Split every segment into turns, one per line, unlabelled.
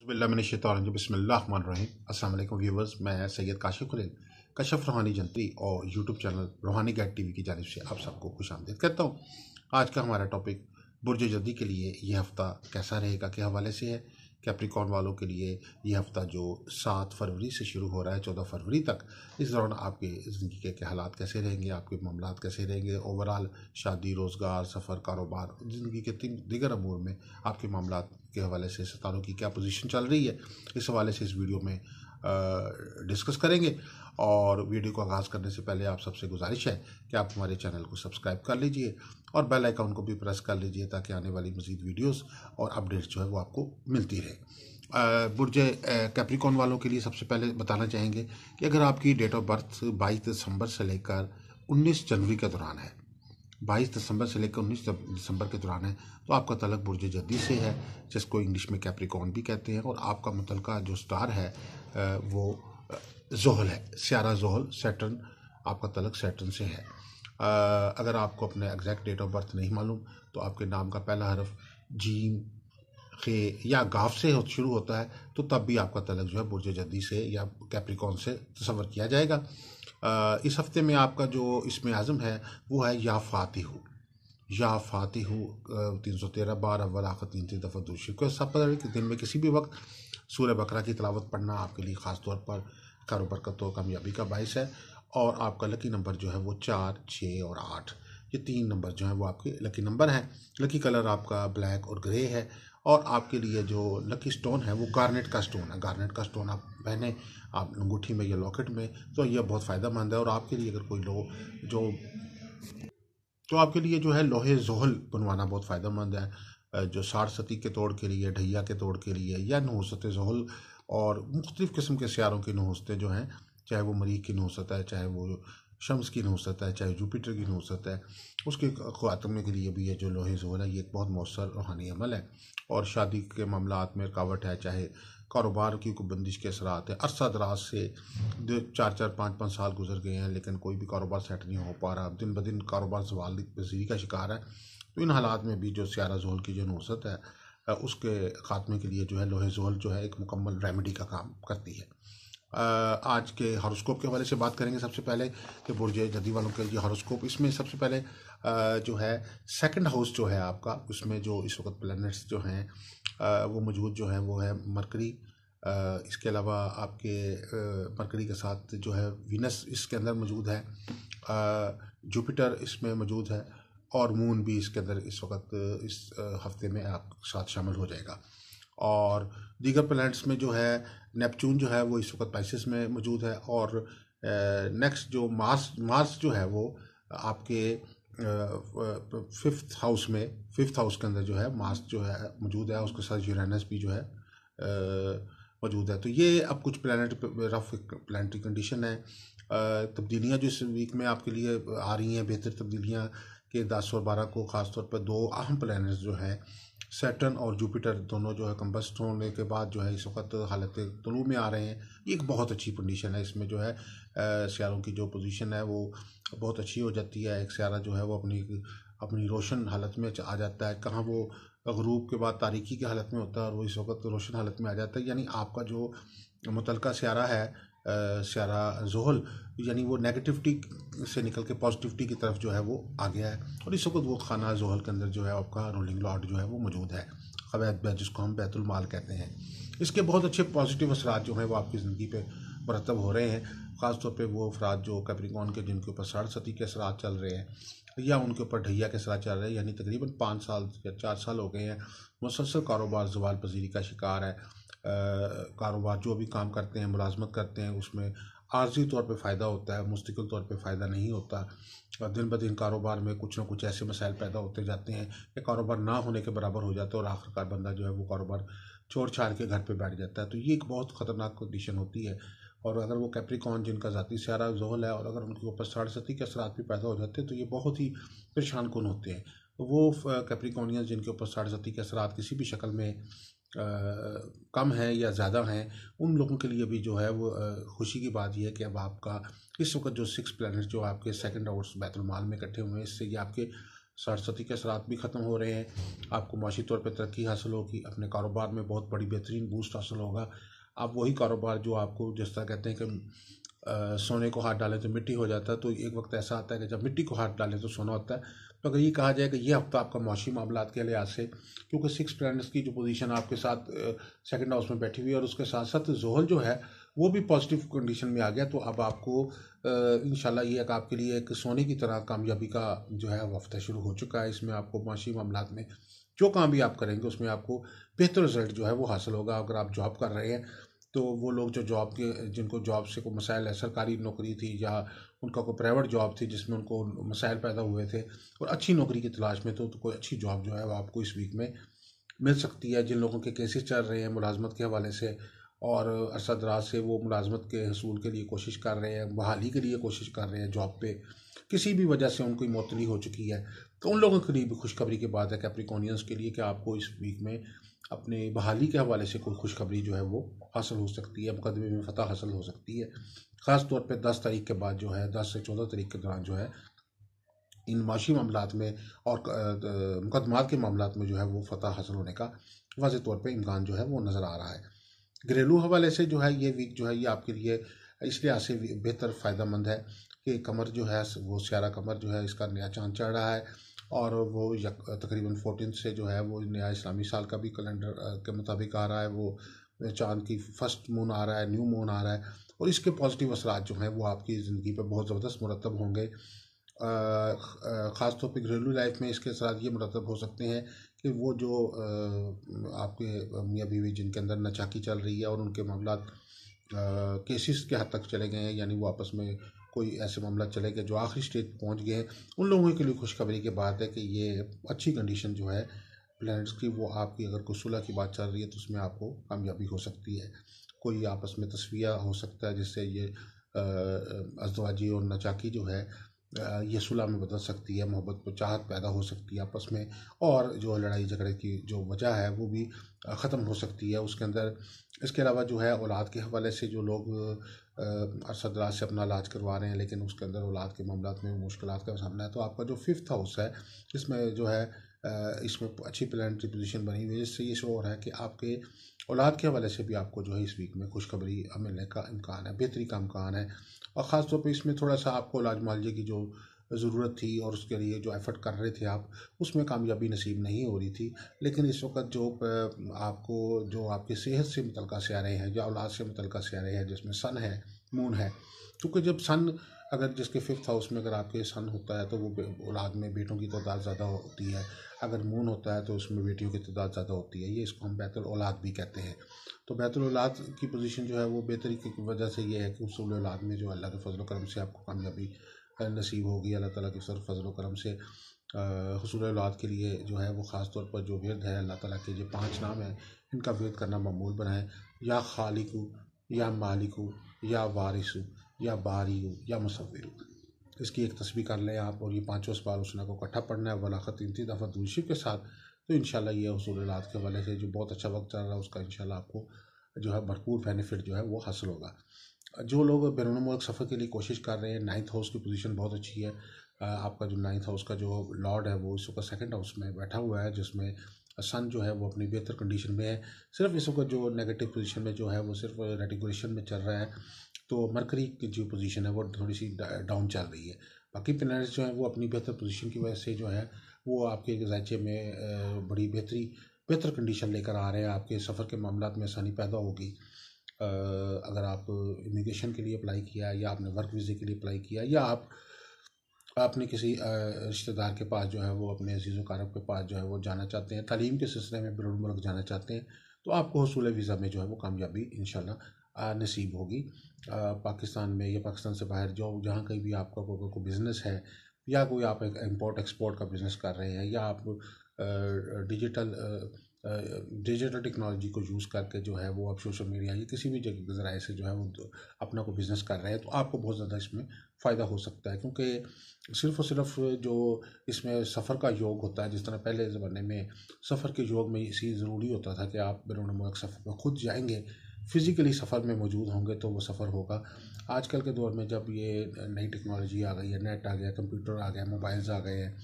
बिस्मिल्लाहिर्रहमानिर्रहीम। अस्सलाम वालेकुम व्यूवर्स, मैं सैयद काशिफ खुलेल कशफ रूहानी जंतरी और यूट्यूब चैनल रूहानी गाइड टीवी की जानिब से आप सबको खुशामदीद कहता हूँ। आज का हमारा टॉपिक बुर्ज जद्दी के लिए ये हफ़्ता कैसा रहेगा के हवाले से है। कैप्रिकॉर्न वालों के लिए ये हफ़्ता जो 7 फरवरी से शुरू हो रहा है 14 फरवरी तक, इस दौरान आपके ज़िंदगी के हालात कैसे रहेंगे, आपके मामलात कैसे रहेंगे, ओवरऑल शादी, रोज़गार, सफ़र, कारोबार, ज़िंदगी के दीगर अमूर में आपके मामलात के हवाले से सितारों की क्या पोजीशन चल रही है, इस हवाले से इस वीडियो में डिस्कस करेंगे। और वीडियो को आगाज़ करने से पहले आप सबसे गुजारिश है कि आप हमारे चैनल को सब्सक्राइब कर लीजिए और बेल आइकन को भी प्रेस कर लीजिए ताकि आने वाली मज़ीद वीडियोस और अपडेट्स जो है वो आपको मिलती रहे। बुर्ज कैप्रिकॉर्न वालों के लिए सबसे पहले बताना चाहेंगे कि अगर आपकी डेट ऑफ बर्थ 22 दिसंबर से लेकर 19 जनवरी के दौरान है, 22 दिसंबर से लेकर 19 दिसंबर के दौरान है, तो आपका तलक बुर्ज जद्दी से है, जिसको इंग्लिश में कैप्रिकॉर्न भी कहते हैं। और आपका मुतलका जो स्टार है वो जोहल है, सियारा जोहल, सैटर्न, आपका तलक सैटर्न से है। अगर आपको अपने एग्जैक्ट डेट ऑफ बर्थ नहीं मालूम तो आपके नाम का पहला हरफ जीम, खे या गाफ से शुरू होता है, तो तब भी आपका तलक जो है बुर्ज जद्दी से या कैप्रिकॉर्न से तस्वर किया जाएगा। इस हफ्ते में आपका जो इसमें आज़म है वो है या फातिहू। या फातिहू 313 बार अव्वल आखिर 3 दफ़ा दूसरी को सब पता है कि दिन में किसी भी वक्त सूरह बकरा की तिलावत पढ़ना आपके लिए ख़ास तौर पर खैर बरकत और कामयाबी का बाइस है। और आपका लकी नंबर जो है वो 4, 6 और 8, ये 3 नंबर जो हैं वो आपके लकी नंबर हैं। लकी कलर आपका ब्लैक और ग्रे है। और आपके लिए जो लकी स्टोन है वो गार्नेट का स्टोन है। गार्नेट का स्टोन आप पहने आप अंगूठी में या लॉकेट में, तो यह बहुत फ़ायदेमंद है। और आपके लिए अगर कोई लो जो तो आपके लिए जो है लोहे जोहल बनवाना बहुत फ़ायदेमंद है। जो साठ सती के तोड़ के लिए, ढैया के तोड़ के लिए या नहूसत जोहल और मुख्तलिफ़ किस्म के सियारों की नहूसतें जो हैं, चाहे वो मरीख की नहूसत है, चाहे वो शम्स की नहूसत है, चाहे जुपिटर की नहूसत है, उसके ख़ात्मे के लिए भी ये जो लोहे जोहल है ये एक बहुत मौसर रूहानी अमल है। और शादी के मामलात में रुकावट है, चाहे कारोबार की कोई बंदिश के असरात है, अरसा दराज से 4-4, 5-5 साल गुजर गए हैं लेकिन कोई भी कारोबार सेट नहीं हो पा रहा, दिन ब दिन कारोबार सवाल पजीरी का शिकार है, तो इन हालात में भी जो सियारा जोहल की जो नहूसत है उसके ख़ात्मे के लिए जो है लोहे जोहल जो है एक मुकम्मल रेमेडी का काम करती है। आज के हॉरोस्कोप के हवाले से बात करेंगे। सबसे पहले कि बुर्ज जद्दी वालों के लिए हॉरोस्कोप, इसमें सबसे पहले जो है सेकंड हाउस जो है आपका, उसमें जो इस वक्त प्लैनेट्स जो हैं वो मौजूद जो है वो है मरकरी। इसके अलावा आपके मरकरी के साथ जो है वीनस इसके अंदर मौजूद है, जुपिटर इसमें मौजूद है और मून भी इसके अंदर इस वक्त इस हफ्ते में आप साथ शामिल हो जाएगा। और दीगर प्लैनेट्स में जो है नेपच्यून जो है वो इस वक्त पाइसेस में मौजूद है। और नेक्स्ट जो मार्स जो है वो आपके 5th हाउस में, 5th हाउस के अंदर जो है मार्स जो है मौजूद है, उसके साथ यूरेनस भी जो है मौजूद है। तो ये अब कुछ रफ प्लानिटरी कंडीशन है। तब्दीलियाँ जो इस वीक में आपके लिए आ रही हैं, बेहतर तब्दीलियाँ के 10 और 12 को ख़ासतौर पर 2 अहम प्लैनेट्स जो हैं सैटर्न और जुपिटर दोनों जो है कंबस्ट होने के बाद जो है इस वक्त हालत तुलू में आ रहे हैं। ये एक बहुत अच्छी कंडीशन है। इसमें जो है सियारों की जो पोजीशन है वो बहुत अच्छी हो जाती है। एक सियारा जो है वो अपनी रोशन हालत में आ जाता है, कहाँ वो ग़ुरूब के बाद तारीकी की हालत में होता है और वो इस वक्त रोशन हालत में आ जाता है। यानी आपका जो मुतलका सियारा है सियारा जोहल, यानी वो नेगेटिविटी से निकल के पॉजिटिविटी की तरफ जो है वो आ गया है। और इस वक्त वो खाना जोहल के अंदर जो है आपका रूलिंग लॉर्ड जो है वो मौजूद है, अवैध बैत जिसको हम बैतुल माल कहते हैं। इसके बहुत अच्छे पॉजिटिव असरात जो हैं वो आपकी ज़िंदगी पे मरतब हो रहे हैं। ख़ासतौर पे वो अफराद जो कैप्रिकॉर्न के जिनके ऊपर साढ़ सती के असरात चल रहे हैं या उनके ऊपर ढैया के असरात चल रहे हैं, यानी तकरीबन 5 साल या 4 साल हो गए हैं मुसलसल कारोबार ज़वाल पजीरी का शिकार है। कारोबार जो भी काम करते हैं, मुलाजमत करते हैं, उसमें आर्जी तौर पे फ़ायदा होता है, मुस्तकिल तौर पे फ़ायदा नहीं होता। और दिन ब दिन कारोबार में कुछ ना कुछ ऐसे मसाइल पैदा होते जाते हैं कि कारोबार ना होने के बराबर हो जाता है और आखिरकार बंदा जो है वो कारोबार छोड़ छाड़ के घर पे बैठ जाता है। तो ये एक बहुत ख़तरनाक कंडीशन होती है। और अगर वो कैप्रिकॉर्न जिनका ज़ाती सियारा जोहल है और अगर उनके ऊपर साढ़ सती के असरात भी पैदा हो जाते हैं तो ये बहुत ही परेशान कुन होते हैं। तो वो कैप्रिकॉर्नियंस जिनके ऊपर साढ़ सती के असरात किसी भी शक्ल में कम है या ज़्यादा हैं, उन लोगों के लिए भी जो है वो खुशी की बात यह है कि अब आपका इस वक्त जो 6 प्लैनेट जो आपके सेकंड हाउस बैतुल माल में इकट्ठे हुए हैं, इससे ये आपके सरस्वती के असरात भी ख़त्म हो रहे हैं। आपको माशी तौर पे तरक्की हासिल होगी, अपने कारोबार में बहुत बड़ी बेहतरीन बूस्ट हासिल होगा। आप वही कारोबार जो आपको जिस तरह कहते हैं कि सोने को हाथ डालें तो मिट्टी हो जाता है, तो एक वक्त ऐसा आता है कि जब मिट्टी को हाथ डालें तो सोना होता है। तो अगर ये कहा जाए कि ये हफ्ता आपका माशी मामलात के लिहाज से, क्योंकि 6 प्लैनेट्स की जो पोजीशन आपके साथ सेकंड हाउस में बैठी हुई है और उसके साथ साथ जोहल जो है वो भी पॉजिटिव कंडीशन में आ गया, तो अब आपको इंशाल्लाह ये एक आपके लिए एक सोने की तरह कामयाबी का जो है वो हफ्ता शुरू हो चुका है। इसमें आपको माशी मामलात में जो काम भी आप करेंगे उसमें आपको बेहतर रिजल्ट जो है वो हासिल होगा। अगर आप जॉब कर रहे हैं तो वो लोग जो जॉब के जिनको जॉब से कोई मसाइल है, सरकारी नौकरी थी या उनका कोई प्राइवेट जॉब थी जिसमें उनको मसाइल पैदा हुए थे और अच्छी नौकरी की तलाश में, तो कोई अच्छी जॉब जो है वो आपको इस वीक में मिल सकती है। जिन लोगों के केसेस चल रहे हैं मुलाजमत के हवाले से और अरसा दराज से वो मुलाजमत के हसूल के लिए कोशिश कर रहे हैं, बहाली के लिए कोशिश कर रहे हैं जॉब पे, किसी भी वजह से उनको मुअत्तली हो चुकी है, तो उन लोगों के लिए भी खुशखबरी की बात है कैप्रिकॉनियंस के लिए कि आपको इस वीक में अपने बहाली के हवाले से कोई खुशखबरी जो है वो हासिल हो सकती है, मुकदमे में फ़तह हासिल हो सकती है। ख़ास तौर पे 10 तारीख के बाद जो है 10 से 14 तारीख के दौरान जो है इन माशी मामलात में और मुकदमात के मामलात में जो है वो फ़तह हासिल होने का वाज़े तौर पे इम्कान जो है वो नज़र आ रहा है। घरेलू हवाले से जो है ये वीक जो है ये आपके लिए इस लिहाज से बेहतर फ़ायदेमंद है कि कमर जो है वो स्यारा कमर जो है इसका नया चांद चढ़ रहा है और वो तकरीबन 14 से जो है वो नया इस्लामी साल का भी कैलेंडर के मुताबिक आ रहा है। वो चांद की फर्स्ट मून आ रहा है, न्यू मून आ रहा है और इसके पॉजिटिव असरात जो हैं वो आपकी ज़िंदगी पर बहुत ज़बरदस्त मुरतब होंगे। ख़ास तौर पे घरेलू लाइफ में इसके साथ ये मुरतब हो सकते हैं कि वो जो आपके मियाँ बीवी जिनके अंदर नचाकी चल रही है और उनके मामलात केसेस के हद तक चले गए हैं, यानी वो आपस में कोई ऐसे मामला चले गए जो आखिरी स्टेज पहुंच गए हैं, उन लोगों के लिए खुशखबरी की बात है कि ये अच्छी कंडीशन जो है प्लैनेट्स की वो आपकी अगर कोई सुलह की बात चल रही है तो उसमें आपको कामयाबी हो सकती है। कोई आपस में तस्वीया हो सकता है जिससे ये अज़दवाजी और नचाकी जो है ये सुलह में बदल सकती है, मोहब्बत पर चाहत पैदा हो सकती है आपस में और जो लड़ाई झगड़े की जो वजह है वो भी ख़त्म हो सकती है उसके अंदर। इसके अलावा जो है औलाद के हवाले से जो लोग अरसद दराज से अपना इलाज करवा रहे हैं लेकिन उसके अंदर औलाद के मामलात में मुश्किलात का सामना है, तो आपका जो 5th हाउस है इसमें जो है इसमें अच्छी प्लानिटरी पोजीशन बनी हुई है जिससे ये शो हो रहा है कि आपके औलाद के हवाले से भी आपको जो है इस वीक में खुशखबरी मिलने का इम्कान है, बेहतरी का इम्कान है। और ख़ास तौर पे इसमें थोड़ा सा आपको इलाज मुआलजे की जो ज़रूरत थी और उसके लिए जो एफ़र्ट कर रहे थे आप उसमें कामयाबी नसीब नहीं हो रही थी, लेकिन इस वक्त जो आपको जो आपकी सेहत से मुतल्लिक़ सियारे हैं या औलाद से मुतल्लिक़ सियारे हैं जिसमें सन है, मून है, क्योंकि जब सन अगर जिसके 5th हाउस में अगर आपके सन होता है तो वो औलाद में बेटों की तादाद ज़्यादा होती है, अगर मून होता है तो उसमें बेटियों की तादाद ज़्यादा होती है, ये इसको हम बैतुल औलाद भी कहते हैं। तो बैतुल औलाद की पोजीशन जो है वो बेहतरी की वजह से ये है कि उसूल औलाद में जो अल्लाह के फजल करम से आपको कामयाबी नसीब होगी, अल्लाह ताला के सर फजल करम से हुसूल औलाद के लिए जो है वो ख़ास तौर पर जो विरद है अल्लाह ताला के जो 5 नाम हैं इनका विरद करना मामूल बनाएं, या खालिकु या मालिकु या वारिसु या बारियु या मुसव्विरु। इसकी एक तस्बीह कर लें आप और ये 5 सवाल उसना को इकट्ठा पढ़ना है वलाखत 3 दफ़ा दूसरी के साथ, तो इंशाल्लाह ये हुसूल औलाद के हवाले से जो बहुत अच्छा वक्त चल रहा है उसका इंशाल्लाह आपको जो है भरपूर बेनिफिट जो है वो हासिल होगा। जो लोग बैरून मुल्क सफ़र के लिए कोशिश कर रहे हैं 9th हाउस की पोजीशन बहुत अच्छी है। आपका जो 9th हाउस का जो लॉर्ड है वो इस वक्त 2nd हाउस में बैठा हुआ है जिसमें सन जो है वो अपनी बेहतर कंडीशन में है। सिर्फ इस वक्त जो नेगेटिव पोजीशन में जो है वो सिर्फ रेटिकुलेशन में चल रहा है, तो मरकरी की जो पोजीशन है वो थोड़ी सी डाउन चल रही है। बाकी प्लैनेट्स जो है वो अपनी बेहतर पोजीशन की वजह से जो है वो आपके गज़ाइचे में बड़ी बेहतर कंडीशन लेकर आ रहे हैं। आपके सफ़र के मामलात में आसानी पैदा होगी। अगर आप इमिग्रेशन के लिए अप्लाई किया या आपने वर्क वीज़े के लिए अप्लाई किया या आपने किसी रिश्तेदार के पास जो है वो अपने अजीज़ कारब के पास जो है वो जाना चाहते हैं, तालीम के सिलसिले में बैरून मुल्क जाना चाहते हैं, तो आपको हुसूल वीज़ा में जो है वो कामयाबी इंशाल्लाह नसीब होगी। पाकिस्तान में या पाकिस्तान से बाहर जो जहाँ कहीं भी आपका कोई बिज़नेस है या कोई आप एक इम्पोर्ट एक्सपोर्ट का बिज़नेस कर रहे हैं या आप डिजिटल टेक्नोलॉजी को यूज़ करके जो है वो आप सोशल मीडिया या किसी भी जगह के ज़राए से जो है वो अपना को बिज़नेस कर रहे हैं, तो आपको बहुत ज़्यादा इसमें फ़ायदा हो सकता है। क्योंकि सिर्फ़ और सिर्फ जो इसमें सफ़र का योग होता है, जिस तरह पहले ज़माने में सफ़र के योग में इसी ज़रूरी होता था कि आप बैरून मुल्क सफ़र पर खुद जाएंगे, फ़िज़िकली सफ़र में मौजूद होंगे तो वो सफ़र होगा। आजकल के दौर में जब ये नई टेक्नोलॉजी आ गई है, नेट आ गया, कंप्यूटर आ गया, मोबाइल्स आ गए हैं,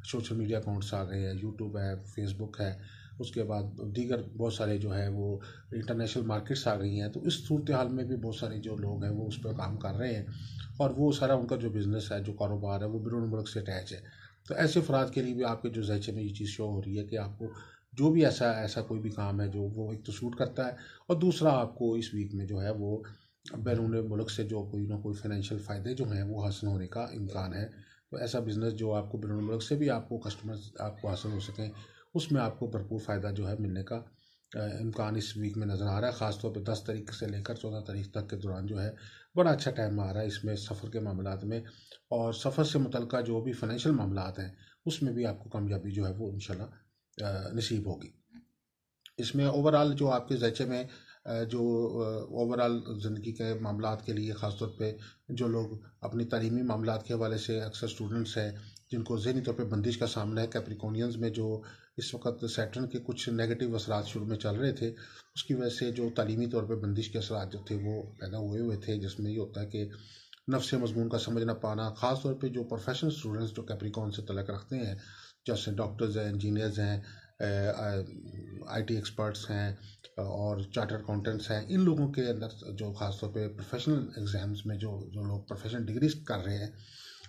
सोशल मीडिया अकाउंट्स आ गए हैं, यूट्यूब है, फेसबुक है, उसके बाद दीगर बहुत सारे जो है वो इंटरनेशनल मार्केट्स आ गई हैं। तो इस सूरत हाल में भी बहुत सारे जो लोग हैं वो उस पर काम कर रहे हैं और वो सारा उनका जो बिज़नेस है, जो कारोबार है, वो बैरून मुल्क से अटैच है। तो ऐसे अफराद के लिए भी आपके जो ज़हचे में ये चीज़ शो हो रही है कि आपको जो भी ऐसा ऐसा कोई भी काम है जो वो एक तो सूट करता है, और दूसरा आपको इस वीक में जो है वो बैरून मुल्क से जो कोई ना कोई फाइनेंशियल फ़ायदे जो हैं वो हासिल होने का इम्कान है। तो ऐसा बिज़नेस जो आपको बैरून मुल्क से भी आपको कस्टमर्स आपको हासिल हो सकें, उसमें आपको भरपूर फ़ायदा जो है मिलने का इम्कान इस वीक में नज़र आ रहा है। ख़ास तौर पे 10 तारीख से लेकर 14 तारीख तक के दौरान जो है बड़ा अच्छा टाइम आ रहा है इसमें सफ़र के मामलात में, और सफ़र से मुतल्लिक़ जो भी फ़ाइनेंशियल मामलात हैं उसमें भी आपको कामयाबी जो है वो इंशाल्लाह नसीब होगी। इसमें ओवरऑल जो आपके ज़ैचे में जो ओवरऑल ज़िंदगी के मामलात के लिए ख़ास तौर पे जो लोग अपनी तालीमी मामलात के हवाले से अक्सर स्टूडेंट्स हैं जिनको ज़हनी तौर पे बंदिश का सामना है, कैप्रिकॉनियंस में जो इस वक्त सैटर्न के कुछ नेगेटिव असरात शुरू में चल रहे थे, उसकी वजह से जो तालीमी तौर पे बंदिश के असरात जो थे वो पैदा हुए थे, जिसमें ये होता है कि नफ्स मज़मून का समझ ना पाना, ख़ास तौर पे जो प्रोफेशनल स्टूडेंट्स जो कैप्रिकॉन से तल्लुक़ रखते हैं, जैसे डॉक्टर्स हैं, इंजीनियर्स हैं, आईटी एक्सपर्ट्स हैं और चार्टर्ड अकाउंटेंट्स हैं, इन लोगों के अंदर जो ख़ास तौर पे प्रोफेशनल एग्ज़ाम्स में जो जो लोग प्रोफेशनल डिग्रीज कर रहे हैं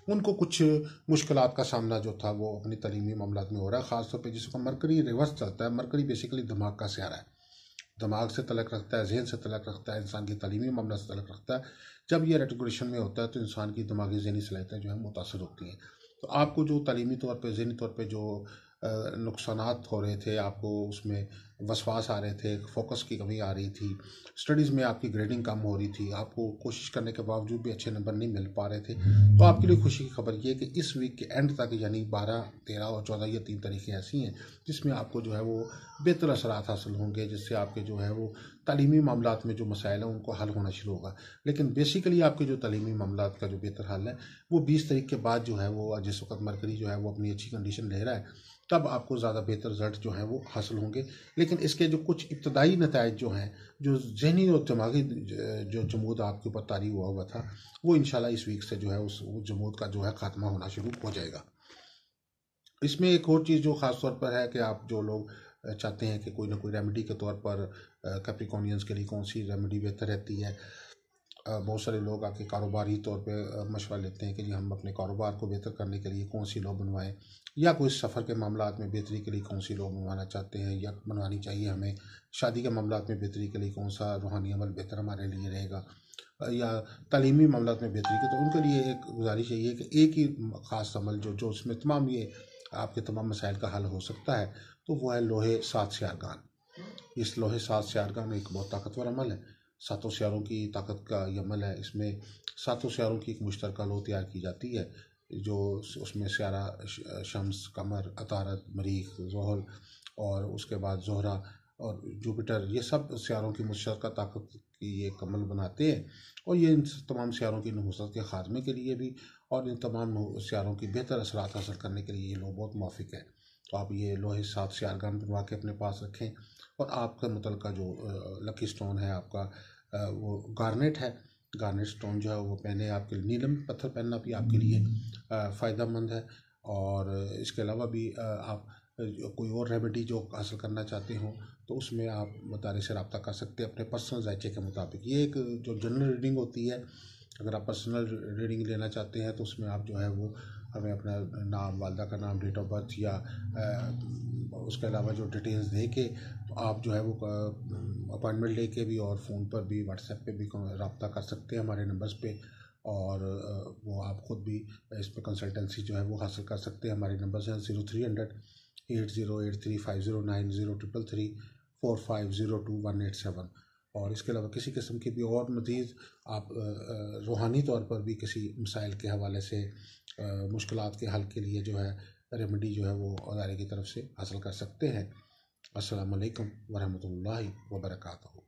उनको कुछ मुश्किलात का सामना जो था वो अपनी तालीमी मामलात में हो रहा है। ख़ास तौर पे जिसको मरकरी रिवर्स चलता है, मरकरी बेसिकली दिमाग का स्यारा है, दिमाग से तल्लुक़ रखता है, जहन से तल्लुक़ रखता है, इंसान की तालीमी मामला से तल्लुक़ रखता है। जब ये रेट्रोग्रेशन में होता है तो इंसान की दिमागी ज़हनी सलाहियतें जो है मुतासर होती हैं। तो आपको जो तालीमी तौर पे ज़हनी तौर पे जो नुकसानात हो रहे थे, आपको उसमें वसवास आ रहे थे, फोकस की कमी आ रही थी, स्टडीज़ में आपकी ग्रेडिंग कम हो रही थी, आपको कोशिश करने के बावजूद भी अच्छे नंबर नहीं मिल पा रहे थे, तो आपके लिए खुशी की खबर ये है कि इस वीक के एंड तक यानी 12, 13 और 14 ये 3 तारीखें ऐसी हैं जिसमें आपको जो है वो बेहतर असरात हासिल होंगे, जिससे आपके जो है वो तालीमी मामलात में जो मसाइल हैं उनको हल होना शुरू होगा। लेकिन बेसिकली आपके जो तालीमी मामलात का जो बेहतर हल है वो 20 तारीख के बाद जो है वो, जिस वक्त मरकरी जो है वो अपनी अच्छी कंडीशन ले रहा है, तब आपको ज़्यादा बेहतर रिजल्ट जो हैं वो हासिल होंगे। लेकिन इसके जो कुछ इब्तदाई नताइज जो हैं, जो ज़हनी और दिमागी जो जमूद आपके ऊपर तारी हुआ था, वो इंशाल्लाह इस वीक से जो है उस जमूद का जो है ख़ात्मा होना शुरू हो जाएगा। इसमें एक और चीज़ जो ख़ास तौर पर है कि आप जो लोग चाहते हैं कि कोई ना कोई रेमेडी के तौर पर कैप्रिकॉनियंस के लिए कौन सी रेमेडी बेहतर रहती है, बहुत सारे लोग आके कारोबारी तौर पे मशवरा लेते हैं कि जी हम अपने कारोबार को बेहतर करने के लिए कौन सी लॉ बनवाएं, या कोई सफ़र के मामलात में बेहतरी के लिए कौन सी लॉ बनवाना चाहते हैं या बनवानी चाहिए हमें, शादी के मामलात में बेहतरी के लिए कौन सा रूहानी अमल बेहतर हमारे लिए रहेगा, या तालीमी मामलात में बेहतरी के, तो उनके लिए एक गुजारिश यही है कि एक ही ख़ास अमल जो जो उसमें तमाम ये आपके तमाम मसाइल का हल हो सकता है, तो वो है लोहे सात सियारगान। इस लोहे सात सियारगान एक बहुत ताकतवर अमल है, सातों सियारों की ताकत का ये अमल है। इसमें सातों सियारों की एक मुश्तरका लो तैयार की जाती है, जो उसमें सियारा शम्स, कमर, अतारत, मरीख, ज़ोहल और उसके बाद ज़ोहरा और जुपिटर, ये सब सियारों की मुश्तरका ताकत की ये अमल बनाते हैं, और ये इन तमाम सियारों की नहुसत के ख़ात्मे के लिए भी और इन तमाम सियारों की बेहतर असरात हासिल करने के लिए ये लो बहुत मुवाफ़िक है। तो आप ये लोहे सात सियारगान बनवा के अपने पास रखें, और आपका मुतल्लिका जो लकी स्टोन है आपका वो गार्नेट है, गार्नेट स्टोन जो है वो पहने, आपके लिए नीलम पत्थर पहनना भी आपके लिए फ़ायदेमंद है। और इसके अलावा भी आप कोई और रेमेडी जो हासिल करना चाहते हो तो उसमें आप मदारे से रब्ता कर सकते हैं अपने पर्सनल जायचे के मुताबिक। ये एक जो जनरल रीडिंग होती है, अगर आप पर्सनल रीडिंग लेना चाहते हैं तो उसमें आप जो है वो हमें अपना नाम, वालदा का नाम, डेट ऑफ बर्थ या उसके अलावा जो डिटेल्स दे के तो आप जो है वो अपॉइंटमेंट लेके भी और फ़ोन पर भी, व्हाट्सएप पे भी रब्ता कर सकते हैं हमारे नंबर्स पे, और वो आप ख़ुद भी इस पर कंसल्टेंसी जो है वो हासिल कर सकते हैं। हमारे नंबर्स हैं 0300 8083509033 4502 187। और इसके अलावा किसी किस्म की भी और मज़ीद आप रूहानी तौर पर भी किसी मसाइल के हवाले से मुश्किलात के हल के लिए जो है रेमेडी जो है वो अदारे की तरफ से हासिल कर सकते हैं। अस्सलामु अलैकुम वरहमतुल्लाहि वबरकातुहू।